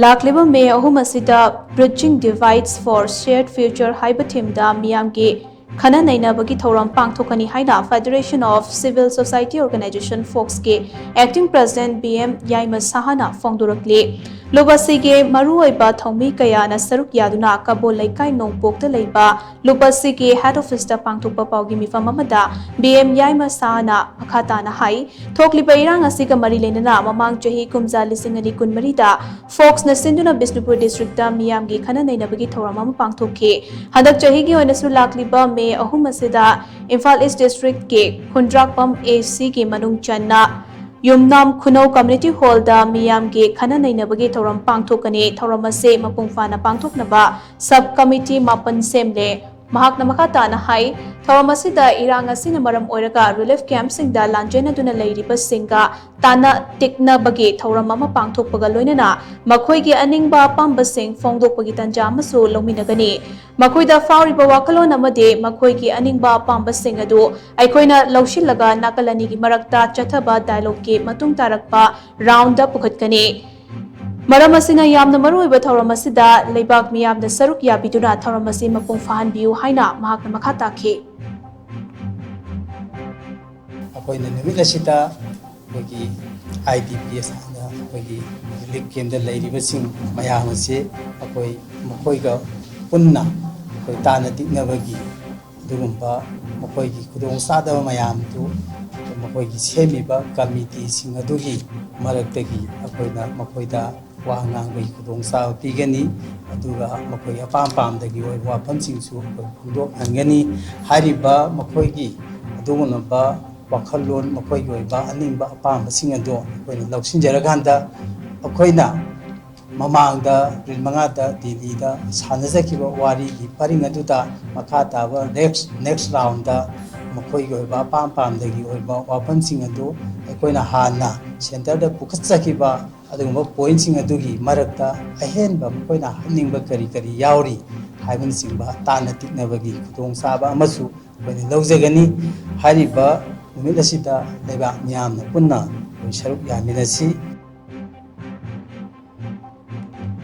ꯂꯥꯛꯂꯤꯕ ꯃꯦ 3 ꯑꯁꯤꯗ ꯕ꯭ꯔꯤꯗꯖꯤꯡ ꯗꯤꯚꯥꯏꯗꯁ four ꯁꯦꯌꯔꯗ future ꯍꯥꯏꯕ ꯊꯤꯝꯗ ꯃꯤꯌꯥꯝꯒꯤ ꯈꯟꯅ ꯅꯩꯅꯕꯒꯤ ꯊꯧꯔꯝ ꯄꯥꯡꯊꯣꯛꯀꯅꯤ ꯍꯥꯏꯅ federation of civil society organisation ꯐꯣꯛꯁꯀꯤ ꯑꯦꯛꯇꯤꯡ ꯄ꯭ꯔꯦꯁꯤꯗꯦꯟꯠ ꯕꯤ.ꯑꯦꯝ. ꯌꯥꯏꯃ ꯁꯥꯍꯅ ꯐꯣꯡꯗꯣꯔꯛꯂꯤ꯫ ꯂꯨꯞ ꯑꯁꯤꯒꯤ ꯃꯔꯨꯑꯣꯏꯕ ꯊꯧꯃꯤ ꯀꯌꯥꯅ ꯁꯔꯨꯛ ꯌꯥꯗꯨꯅ ꯀꯕꯣꯜ ꯂꯩꯀꯥꯏ ꯅꯣꯡꯄꯣꯛꯇ ꯂꯩꯕ ꯂꯨꯞ ꯑꯁꯤꯒꯤ ꯍꯦꯗ ꯑꯣꯐꯤꯁꯇ ꯄꯥꯡꯊꯣꯛꯄ ꯄꯥꯎꯒꯤ ꯃꯤꯐꯝ ꯑꯃꯗ ꯕꯤ.ꯑꯦꯝ. ꯌꯥꯏꯃ ꯁꯥꯍꯅ ꯃꯈꯥ ꯇꯥꯅ ꯍꯥꯏ ꯊꯣꯛꯂꯤꯕ ꯏꯔꯥꯡ ꯑꯁꯤꯒ ꯃꯔꯤ ꯂꯩꯅꯅ ꯃꯃꯥꯡ ꯆꯍꯤ ꯀꯨꯝꯖꯥ 2023ꯗ ꯐꯣꯛꯁꯅ ꯁꯤꯟꯗꯨꯅ ꯕꯤꯁꯅꯨꯄꯨꯔ ꯗꯤꯁꯇ꯭ꯔꯤꯛꯇ ꯃꯤꯌꯥꯝꯒꯤ ꯈꯟꯅ ꯅꯩꯅꯕꯒꯤ ꯊꯧꯔꯝ ꯑꯃ ꯄꯥꯡꯊꯣꯛꯈꯤ꯫ ꯍꯟꯗꯛ ꯆꯍꯤꯒꯤ ꯑꯣꯏꯅꯁꯨ ꯂꯥꯛꯂꯤꯕ ꯃꯦ 3 ꯑꯁꯤꯗ ꯏꯝꯐꯥꯜ ꯏꯁ ꯗꯤꯁꯇ꯭ꯔꯤꯛꯀꯤ ꯈꯨꯟꯗ꯭ꯔꯥꯛꯄꯝ A.C.ꯒꯤ ꯃꯅꯨꯡ ꯆꯟꯅ ꯌꯨꯝꯅꯥꯝ ꯈꯨꯅꯧ ꯀꯝꯃ꯭ꯌꯨꯅꯤꯇꯤ ꯍꯣꯜꯗ ꯃꯤꯌꯥꯝꯒꯤ ꯈꯟꯅ ꯅꯩꯅꯕꯒꯤ ꯊꯧꯔꯝ ꯄꯥꯡꯊꯣꯛꯀꯅꯤ꯫ ꯊꯧꯔꯝ ꯑꯁꯤ ꯃꯄꯨꯡ ꯐꯥꯅ ꯄꯥꯡꯊꯣꯛꯅꯕ ꯁꯕ ꯀꯝꯃꯤꯇꯤ 9 ꯁꯦꯝꯂꯦ꯫ ꯃꯍꯥꯛꯅ ꯃꯈꯥ ꯇꯥꯅ ꯍꯥꯏ ꯊꯧꯔꯝ ꯑꯁꯤꯗ ꯏꯔꯥꯡ ꯑꯁꯤꯅ ꯃꯔꯝ ꯑꯣꯏꯔꯒ ꯔꯤꯂꯤꯐ ꯀꯦꯝꯞꯁꯤꯡꯗ ꯂꯥꯟꯖꯦꯟꯅꯗꯨꯅ ꯂꯩꯔꯤꯕꯁꯤꯡꯒ ꯇꯥꯟꯅ ꯇꯤꯛꯅꯕꯒꯤ ꯊꯧꯔꯝ ꯑꯃ ꯄꯥꯡꯊꯣꯛꯄꯒ ꯂꯣꯏꯅꯅ ꯃꯈꯣꯏꯒꯤ ꯑꯅꯤꯡꯕ ꯑꯄꯥꯝꯕꯁꯤꯡ ꯐꯣꯡꯗꯣꯛꯄꯒꯤ ꯇꯥꯟꯖꯥ ꯑꯃꯁꯨ ꯂꯧꯃꯤꯟꯅꯒꯅꯤ꯫ ꯃꯈꯣꯏꯗ ꯐꯥꯎꯔꯤꯕ ꯋꯥꯈꯜꯂꯣꯟ ꯑꯃꯗꯤ ꯃꯈꯣꯏꯒꯤ ꯑꯅꯤꯡꯕ ꯑꯄꯥꯝꯕꯁꯤꯡ ꯑꯗꯨ ꯑꯩꯈꯣꯏꯅ ꯂꯧꯁꯤꯜꯂꯒ ꯅꯥꯀꯜ ꯑꯅꯤꯒꯤ ꯃꯔꯛꯇ ꯆꯠꯊꯕ ꯗꯥꯏꯂꯣꯒꯀꯤ ꯃꯇꯨꯡ ꯇꯥꯔꯛꯄ ꯔꯥꯎꯟꯗ ꯄꯨꯈꯠꯀꯅꯤ꯫ ꯃꯔꯝ ꯑꯁꯤꯅ ꯌꯥꯝꯅ ꯃꯔꯨꯑꯣꯏꯕ ꯊꯧꯔꯝ ꯑꯁꯤꯗ ꯂꯩꯕꯥꯛ ꯃꯤꯌꯥꯝꯅ ꯁꯔꯨꯛ ꯌꯥꯕꯤꯗꯨꯅ ꯊꯧꯔꯝ ꯑꯁꯤ ꯃꯄꯨꯡ ꯐꯥꯍꯟꯕꯤꯌꯨ ꯍꯥꯏꯅ ꯃꯍꯥꯛꯅ ꯃꯈꯥ ꯇꯥꯈꯤ꯫ ꯑꯩꯈꯣꯏꯅ ꯅꯨꯃꯤꯠ ꯑꯁꯤꯗ ꯑꯩꯈꯣꯏꯒꯤ IDPs ꯍꯥꯏꯅ ꯑꯩꯈꯣꯏꯒꯤ ꯔꯤꯂꯤꯐ ꯀꯦꯝꯞꯗ ꯂꯩꯔꯤꯕꯁꯤꯡ ꯃꯌꯥꯝ ꯑꯁꯤ ꯑꯩꯈꯣꯏ ꯃꯈꯣꯏꯒ ꯄꯨꯟꯅ ꯑꯩꯈꯣꯏ ꯇꯥꯟꯅ ꯇꯤꯛꯅꯕꯒꯤ ꯑꯗꯨꯒꯨꯝꯕ ꯃꯈꯣꯏꯒꯤ ꯈꯨꯗꯣꯡꯆꯥꯗꯕ ꯃꯌꯥꯝꯗꯨ ꯃꯈꯣꯏꯒꯤ ꯁꯦꯝꯃꯤꯕ ꯀꯃꯤꯇꯤꯁꯤꯡ ꯑꯗꯨꯒꯤ ꯃꯔꯛꯇꯒꯤ ꯑꯩꯈꯣꯏꯅ ꯃꯈꯣꯏꯗ ꯋꯥ ꯉꯥꯡꯕꯒꯤ ꯈꯨꯗꯣꯡꯆꯥꯕ ꯄꯤꯒꯅꯤ ꯑꯗꯨꯒ ꯃꯈꯣꯏꯒꯤ ꯑꯄꯥꯝ ꯄꯥꯝꯗꯒꯤ ꯑꯣꯏꯕ ꯋꯥꯐꯝꯁꯤꯡꯁꯨ ꯑꯩꯈꯣꯏ ꯐꯣꯡꯗꯣꯛꯍꯟꯒꯅꯤ꯫ ꯍꯥꯏꯔꯤꯕ ꯃꯈꯣꯏꯒꯤ ꯑꯗꯨꯒꯨꯝꯂꯕ ꯋꯥꯈꯜꯂꯣꯟ ꯃꯈꯣꯏꯒꯤ ꯑꯣꯏꯕ ꯑꯅꯤꯡꯕ ꯑꯄꯥꯝꯕꯁꯤꯡ ꯑꯗꯨ ꯑꯩꯈꯣꯏꯅ ꯂꯧꯁꯤꯟꯖꯔꯀꯥꯟꯗ ꯑꯩꯈꯣꯏꯅ ꯃꯃꯥꯡꯗ ꯑꯦꯄ꯭ꯔꯤꯜ 5ꯗ ꯗꯤꯜꯂꯤꯗ ꯁꯥꯟꯅꯖꯈꯤꯕ ꯋꯥꯔꯤꯒꯤ ꯄꯔꯤꯡ ꯑꯗꯨꯗ ꯃꯈꯥ ꯇꯥꯕ ꯅꯦꯛꯁ ꯔꯥꯎꯟꯗ ꯃꯈꯣꯏꯒꯤ ꯑꯣꯏꯕ ꯑꯄꯥꯝ ꯄꯥꯝꯗꯒꯤ ꯑꯣꯏꯕ ꯋꯥꯐꯝꯁꯤꯡ ꯑꯗꯨ ꯑꯩꯈꯣꯏꯅ ꯍꯥꯟꯅ ꯁꯦꯟꯇꯔꯗ ꯄꯨꯈꯠꯆꯈꯤꯕ ꯑꯗꯨꯒꯨꯝꯕ ꯄꯣꯏꯟꯠꯁꯤꯡ ꯑꯗꯨꯒꯤ ꯃꯔꯛꯇ ꯑꯍꯦꯟꯕ ꯃꯈꯣꯏꯅ ꯍꯥꯞꯅꯤꯡꯕ ꯀꯔꯤ ꯀꯔꯤ ꯌꯥꯎꯔꯤ ꯍꯥꯏꯕꯅꯆꯤꯡꯕ ꯇꯥꯟꯅ ꯇꯤꯛꯅꯕꯒꯤ ꯈꯨꯗꯣꯡꯆꯥꯕ ꯑꯃꯁꯨ ꯑꯩꯈꯣꯏꯅ ꯂꯧꯖꯒꯅꯤ꯫ ꯍꯥꯏꯔꯤꯕ ꯅꯨꯃꯤꯠ ꯑꯁꯤꯗ ꯂꯩꯕꯥꯛ ꯃꯤꯌꯥꯝꯅ ꯄꯨꯟꯅ ꯑꯩꯈꯣꯏ ꯁꯔꯨꯛ ꯌꯥꯃꯤꯟꯅꯁꯤ꯫